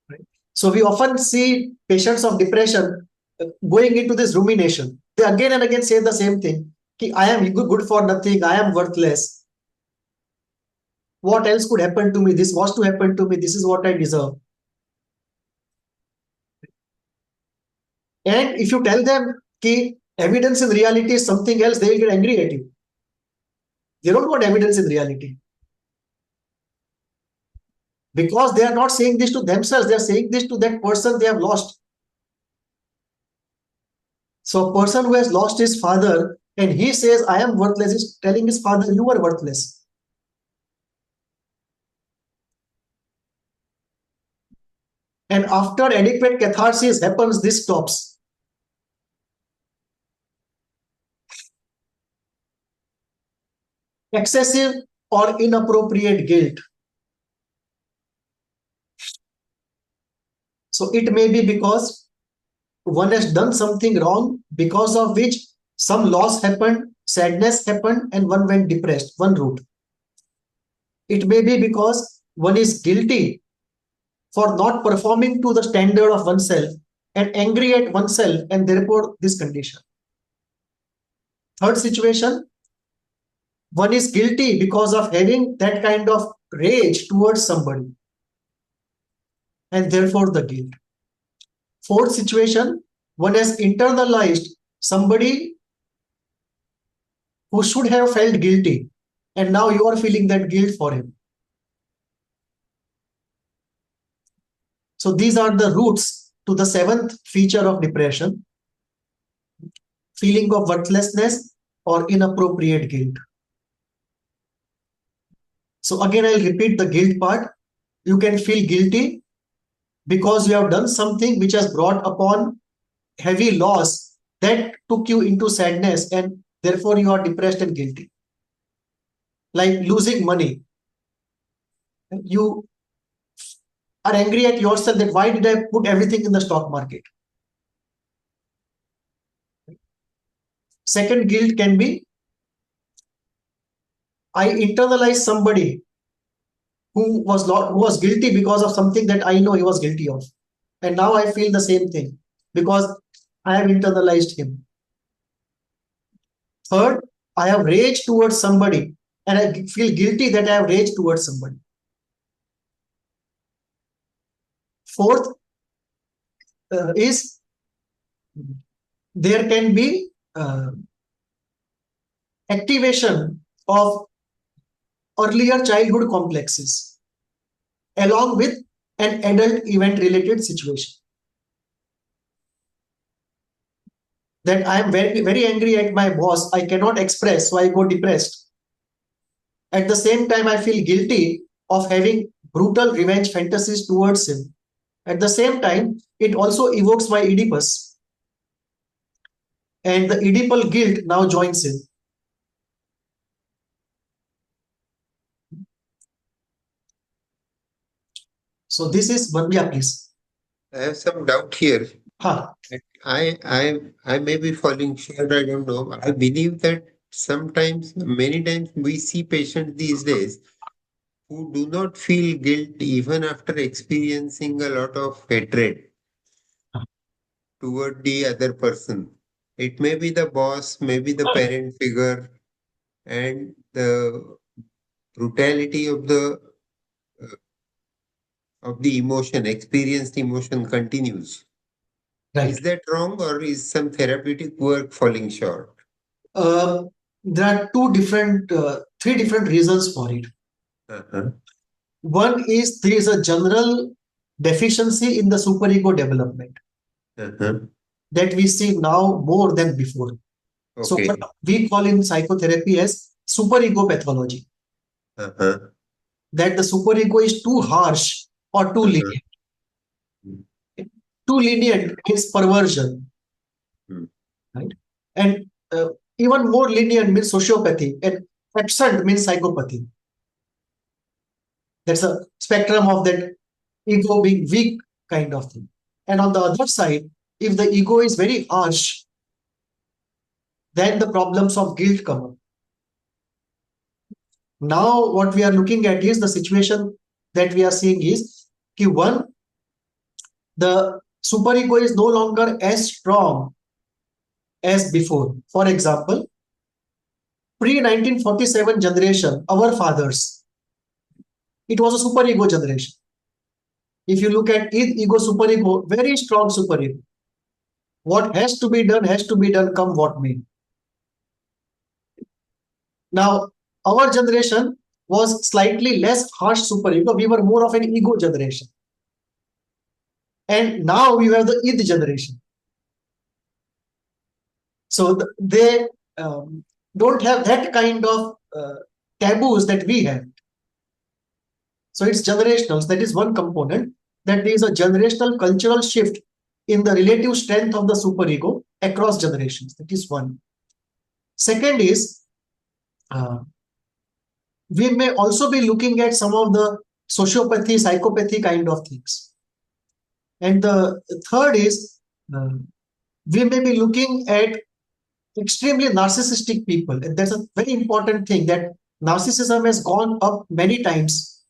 Right? So we often see patients of depression going into this rumination. They again and again say the same thing. I am good for nothing. I am worthless. What else could happen to me? This was to happen to me. This is what I deserve. And if you tell them that evidence in reality is something else, they will get angry at you. They don't want evidence in reality. Because they are not saying this to themselves, they are saying this to that person they have lost. So a person who has lost his father and he says, I am worthless, is telling his father, you are worthless. And after adequate catharsis happens, this stops. Excessive or inappropriate guilt. So it may be because one has done something wrong, because of which some loss happened, sadness happened, and one went depressed, one route. It may be because one is guilty for not performing to the standard of oneself and angry at oneself, and therefore this condition. Third situation, one is guilty because of having that kind of rage towards somebody, and therefore the guilt. Fourth situation, one has internalized somebody who should have felt guilty, and now you are feeling that guilt for him. So these are the roots to the seventh feature of depression: feeling of worthlessness or inappropriate guilt. So again, I'll repeat the guilt part. You can feel guilty because you have done something which has brought upon heavy loss that took you into sadness, and therefore you are depressed and guilty. Like losing money. You are angry at yourself that why did I put everything in the stock market? Second guilt can be, I internalized somebody who was guilty because of something that I know he was guilty of. And now I feel the same thing because I have internalized him. Third, I have rage towards somebody and I feel guilty that I have rage towards somebody. Fourth is there can be activation of earlier childhood complexes along with an adult event related situation. That I am very, very angry at my boss, I cannot express, so I go depressed. At the same time, I feel guilty of having brutal revenge fantasies towards him. At the same time, it also evokes my Oedipus. And the Oedipal guilt now joins in. So this is one, yeah, please. I have some doubt here. Huh. I may be falling short, I don't know. I believe that sometimes, many times, we see patients these days who do not feel guilt even after experiencing a lot of hatred toward the other person. It may be the boss, maybe the parent figure, and the brutality of the emotion, experienced emotion continues. Right. Is that wrong, or is some therapeutic work falling short? There are three different reasons for it. Uh-huh. One is there is a general deficiency in the superego development Uh-huh. that we see now more than before. So Okay. what we call in psychotherapy as superego pathology. Uh-huh. That the superego is too harsh or too lenient. Too lenient means perversion, right? And even more lenient means sociopathy, and absent means psychopathy. That's a spectrum of that ego being weak kind of thing. And on the other side, if the ego is very harsh, then the problems of guilt come up. Now, what we are looking at is the situation that we are seeing is one, the superego is no longer as strong as before. For example, pre-1947 generation, our fathers, it was a superego generation. If you look at ego superego, very strong superego. What has to be done, come what may. Now, our generation was slightly less harsh superego. We were more of an ego generation. And now we have the id generation. So they don't have that kind of taboos that we have. So it's generational. So that is one component, that there is a generational cultural shift in the relative strength of the superego across generations. That is one. Second is, we may also be looking at some of the sociopathy, psychopathy kind of things. And the third is, we may be looking at extremely narcissistic people. And that's a very important thing, that narcissism has gone up many times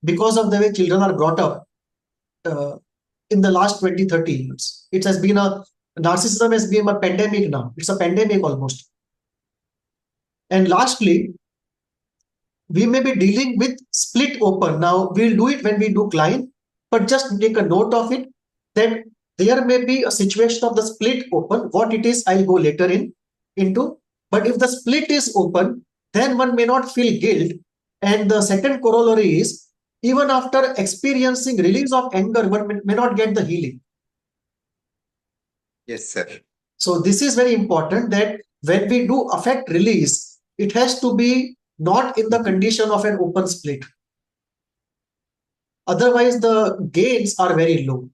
because of the way children are brought up in the last 20-30 years. Narcissism has been a pandemic now. It's a pandemic almost. And lastly, we may be dealing with split open. Now, we'll do it when we do client, but just take a note of it that there may be a situation of the split open. What it is, I'll go later into. But if the split is open, then one may not feel guilt. And the second corollary is, even after experiencing release of anger, one may not get the healing. Yes, sir. So this is very important, that when we do affect release, it has to be not in the condition of an open split. Otherwise, the gains are very low.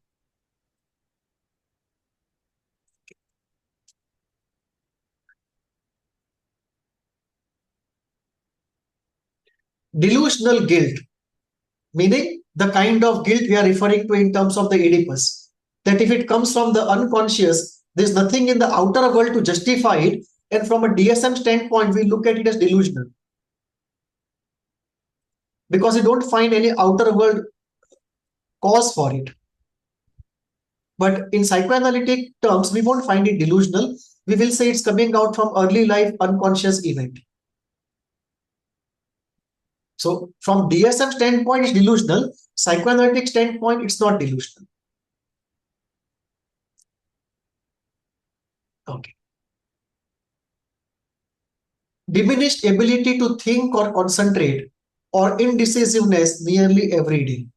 Delusional guilt, meaning the kind of guilt we are referring to in terms of the Oedipus, that if it comes from the unconscious, there's nothing in the outer world to justify it, and from a DSM standpoint, we look at it as delusional. Because we don't find any outer world cause for it. But in psychoanalytic terms, we won't find it delusional. We will say it's coming out from early life unconscious event. So from DSM standpoint, it's delusional. Psychoanalytic standpoint, it's not delusional. Okay. Diminished ability to think or concentrate, or indecisiveness nearly every day.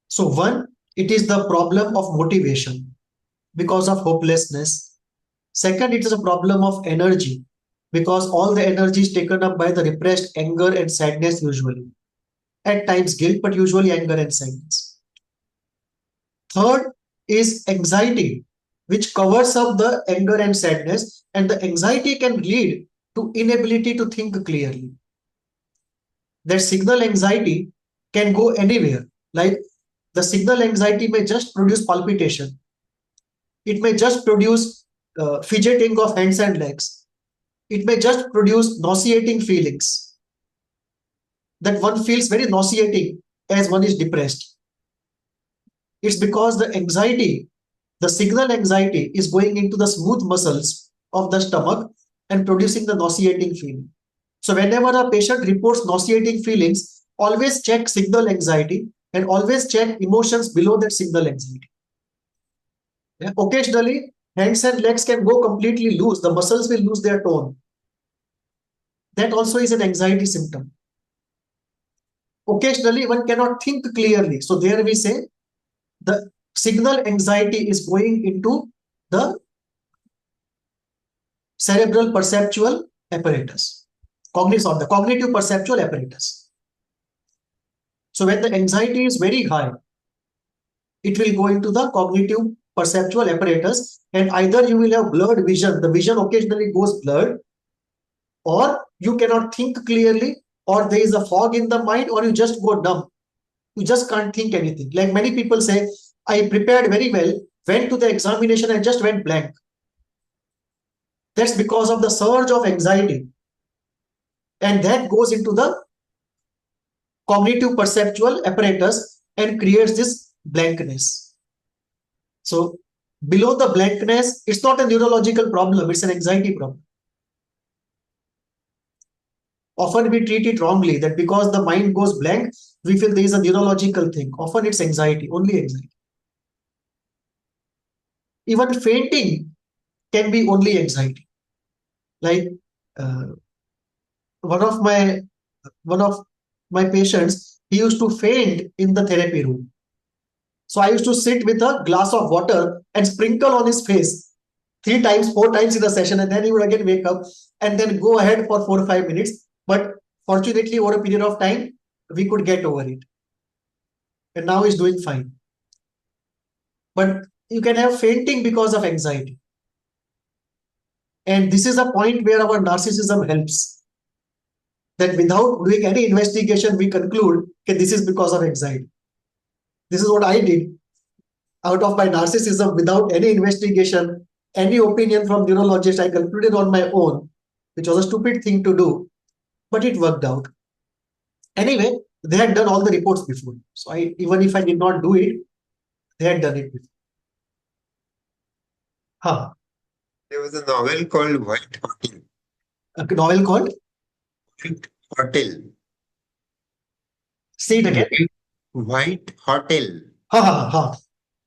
So one, it is the problem of motivation because of hopelessness. Second, it is a problem of energy because all the energy is taken up by the repressed anger and sadness usually. At times guilt, but usually anger and sadness. Third is anxiety, which covers up the anger and sadness, and the anxiety can lead to inability to think clearly. That signal anxiety can go anywhere. Like the signal anxiety may just produce palpitation. It may just produce fidgeting of hands and legs. It may just produce nauseating feelings. That one feels very nauseating as one is depressed. It's because the anxiety, the signal anxiety is going into the smooth muscles of the stomach and producing the nauseating feeling. So whenever a patient reports nauseating feelings, always check signal anxiety and always check emotions below that signal anxiety. Yeah. Occasionally, hands and legs can go completely loose. The muscles will lose their tone. That also is an anxiety symptom. Occasionally, one cannot think clearly. So there we say the signal anxiety is going into the cerebral perceptual apparatus, the cognitive perceptual apparatus. So when the anxiety is very high, it will go into the cognitive perceptual apparatus, and either you will have blurred vision, the vision occasionally goes blurred, or you cannot think clearly, or there is a fog in the mind, or you just go numb. You just can't think anything. Like many people say, I prepared very well, went to the examination and just went blank. That's because of the surge of anxiety. And that goes into the cognitive perceptual apparatus and creates this blankness. So below the blankness, it's not a neurological problem, it's an anxiety problem. Often we treat it wrongly, that because the mind goes blank, we feel there is a neurological thing. Often it's anxiety, only anxiety. Even fainting can be only anxiety. Like one of my patients, he used to faint in the therapy room. So I used to sit with a glass of water and sprinkle on his face 3 times, 4 times in the session, and then he would again wake up and then go ahead for 4 or 5 minutes. But fortunately, over a period of time, we could get over it. And now he's doing fine. But you can have fainting because of anxiety. And this is a point where our narcissism helps. That without doing any investigation, we conclude that this is because of anxiety. This is what I did out of my narcissism without any investigation, any opinion from neurologist. I concluded on my own, which was a stupid thing to do, but it worked out. Anyway, they had done all the reports before. So even if I did not do it, They had done it before. Huh. There was a novel called White Hotel. A novel called? White Hotel. Say it again. White Hotel. Ha ha ha.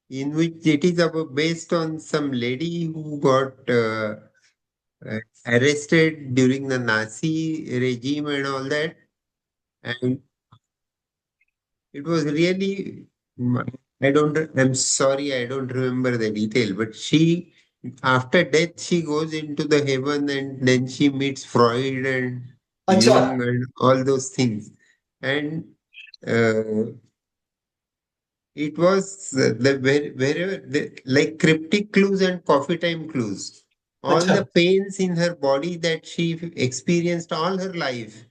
In which it is based on some lady who got arrested during the Nazi regime and all that. And it was really, I'm sorry, I don't remember the detail, but after death, she goes into the heaven and then she meets Freud and Acha. Jung and all those things. And uh, it was wherever, like cryptic clues and coffee time clues. All the Acha. pains in her body that she experienced all her life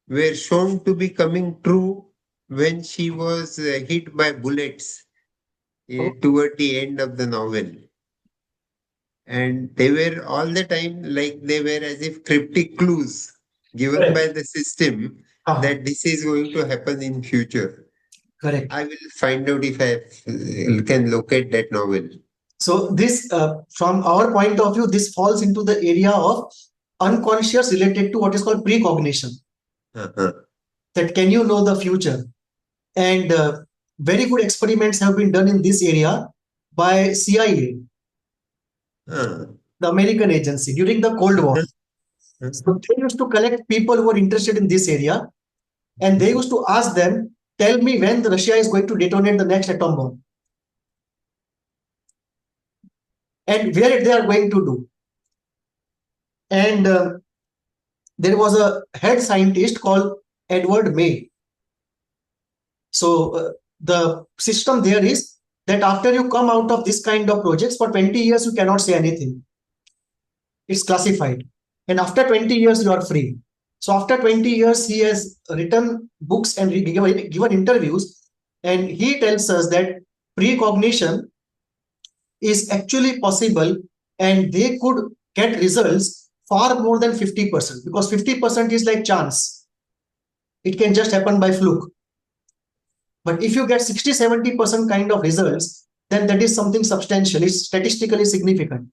were shown to be coming true when she was hit by bullets Oh, toward the end of the novel. And they were all the time like they were as if cryptic clues given by correct. the system Ah, that this is going to happen in future. correct. I will find out if I can locate that novel. So this, from our point of view, this falls into the area of unconscious related to what is called precognition. Uh-huh. That can you know the future? And very good experiments have been done in this area by CIA, the American agency, during the Cold War. So they used to collect people who were interested in this area, and they used to ask them, tell me when Russia is going to detonate the next atom bomb and where they are going to do. And there was a head scientist called Edward May. So the system there is that after you come out of this kind of projects, for 20 years, you cannot say anything. It's classified. And after 20 years, you are free. So after 20 years, he has written books and given interviews. And he tells us that precognition is actually possible and they could get results far more than 50%, because 50% is like chance. It can just happen by fluke. But if you get 60-70% kind of results, then that is something substantial. It's statistically significant.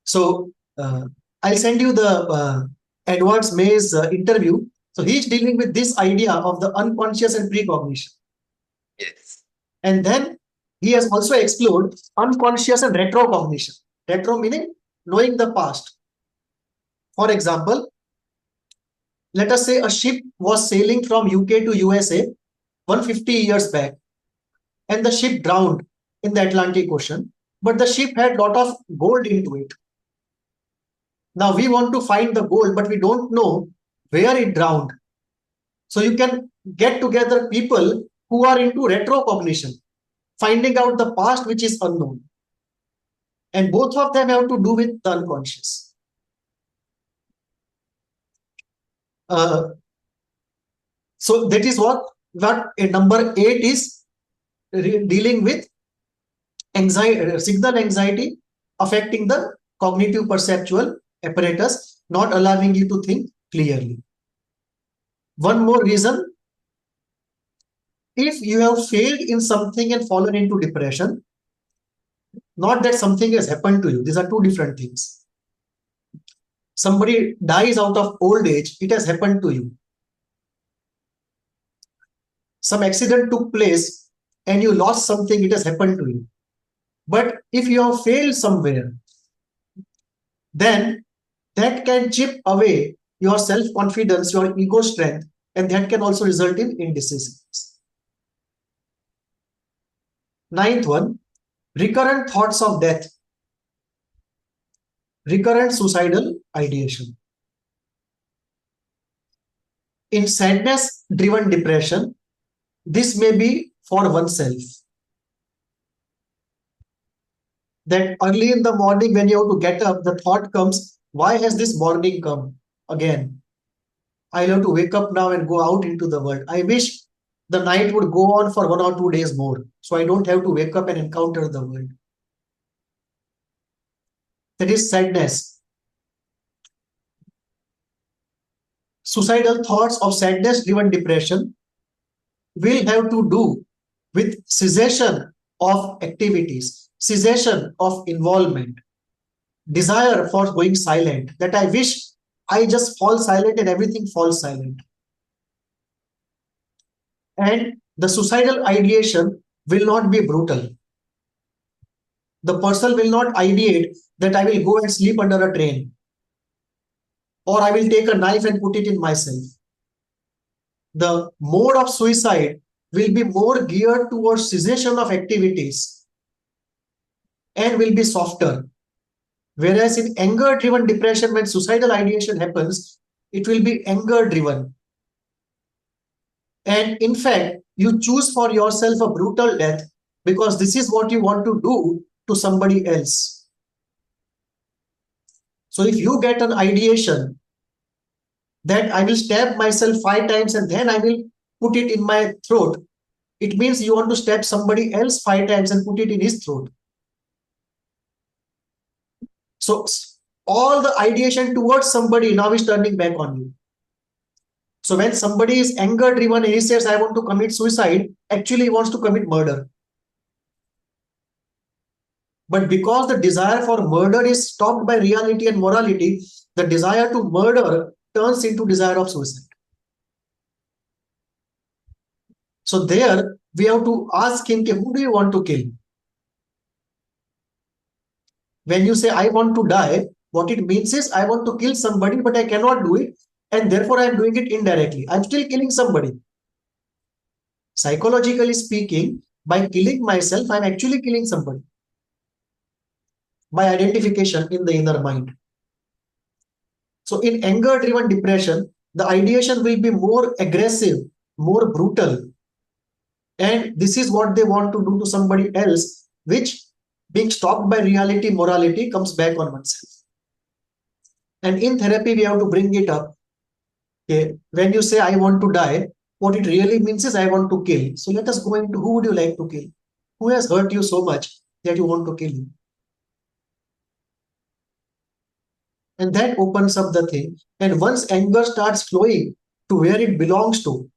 So I'll send you the Edward May's interview. So he's dealing with this idea of the unconscious and precognition. Yes. And then he has also explored unconscious and retrocognition. Retro meaning knowing the past. For example, let us say a ship was sailing from UK to USA 150 years back, and the ship drowned in the Atlantic Ocean, but the ship had a lot of gold into it. Now we want to find the gold, but we don't know where it drowned. So you can get together people who are into retrocognition, finding out the past which is unknown. And both of them have to do with the unconscious. So that is what number 8 is dealing with anxiety, signal anxiety affecting the cognitive perceptual apparatus, not allowing you to think clearly. One more reason, if you have failed in something and fallen into depression, not that something has happened to you, these are two different things. Somebody dies out of old age, it has happened to you. Some accident took place and you lost something, it has happened to you. But if you have failed somewhere, then that can chip away your self-confidence, your ego strength, and that can also result in indecisiveness. Ninth one, recurrent thoughts of death, recurrent suicidal ideation. In sadness-driven depression, this may be for oneself. That early in the morning when you have to get up, the thought comes, why has this morning come again? I'll have to wake up now and go out into the world. I wish the night would go on for 1 or 2 days more, so I don't have to wake up and encounter the world. That is sadness. Suicidal thoughts of sadness-driven depression will have to do with cessation of activities, cessation of involvement, desire for going silent, that I wish I just fall silent and everything falls silent. And the suicidal ideation will not be brutal. The person will not ideate that I will go and sleep under a train, or I will take a knife and put it in myself. The mode of suicide will be more geared towards cessation of activities and will be softer. Whereas in anger-driven depression, when suicidal ideation happens, it will be anger-driven. And in fact, you choose for yourself a brutal death because this is what you want to do to somebody else. So if you get an ideation that I will stab myself 5 times and then I will put it in my throat, it means you want to stab somebody else 5 times and put it in his throat. So all the ideation towards somebody now is turning back on you. So when somebody is anger driven and he says, I want to commit suicide, actually he wants to commit murder. But because the desire for murder is stopped by reality and morality, the desire to murder turns into desire of suicide. So there we have to ask him, who do you want to kill? When you say, I want to die, what it means is I want to kill somebody, but I cannot do it. And therefore, I am doing it indirectly. I'm still killing somebody. Psychologically speaking, by killing myself, I'm actually killing somebody. By identification in the inner mind. So in anger-driven depression, the ideation will be more aggressive, more brutal. And this is what they want to do to somebody else, which being stopped by reality, morality comes back on oneself. And in therapy, we have to bring it up. Okay, when you say, I want to die, what it really means is I want to kill. So let us go into who would you like to kill? Who has hurt you so much that you want to kill him? And that opens up the thing. And once anger starts flowing to where it belongs to,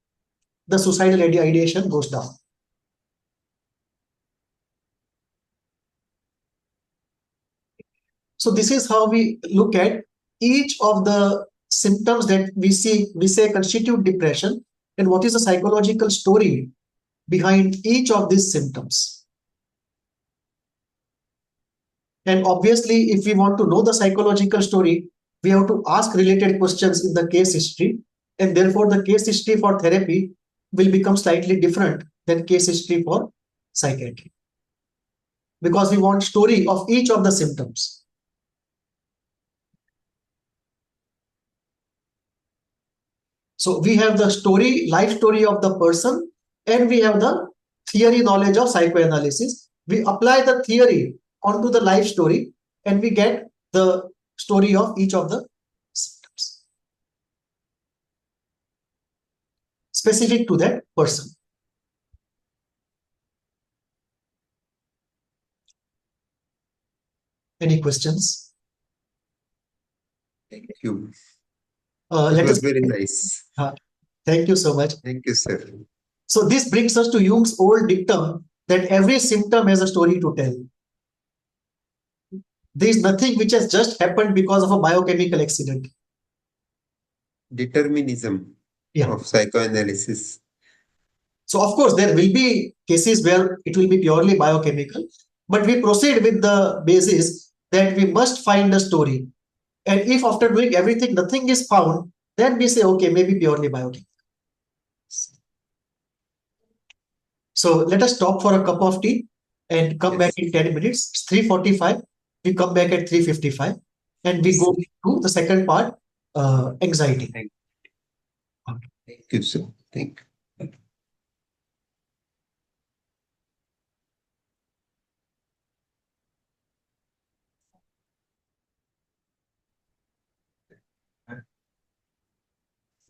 the suicidal ideation goes down. So this is how we look at each of the symptoms that we say constitute depression, and what is the psychological story behind each of these symptoms. And obviously, if we want to know the psychological story, we have to ask related questions in the case history, and therefore the case history for therapy will become slightly different than case history for psychiatry, because we want story of each of the symptoms. So we have the story, life story of the person, and we have the theory knowledge of psychoanalysis. We apply the theory onto the life story, and we get the story of each of the symptoms specific to that person. Any questions? Thank you. Let us. Very nice. Thank you so much. Thank you, sir. So this brings us to Jung's old dictum that every symptom has a story to tell. There is nothing which has just happened because of a biochemical accident. Determinism of psychoanalysis. So of course, there will be cases where it will be purely biochemical, but we proceed with the basis that we must find a story. And if after doing everything, nothing is found, then we say, okay, maybe purely biochemical. So let us stop for a cup of tea and come back in 10 minutes. It's 3:45. We come back at 3:55 and we go to the second part, anxiety. Thank you, sir. Thank you.